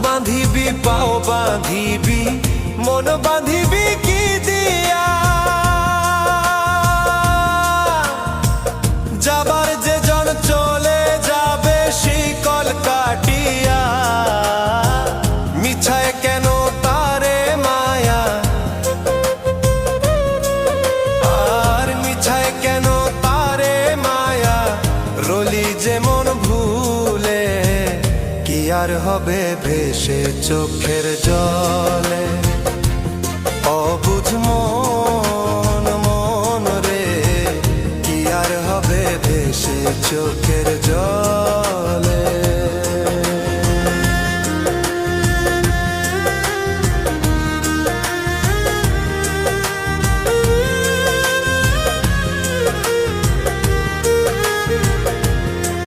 বাঁধিবি পাও বাঁধিবি মন বাঁধিবি কি দিয়া? যাবার যে জন চলে যাবে শিকল কাটিয়া, মিছায় কেন তারে মায়া, আর মিছায় কেন তারে মায়া, রলি যেমন ভুলে কি আর হবে ভেসে চোখের জলে। অবুঝ মন মন রে কি আর হবে ভেসে চোখ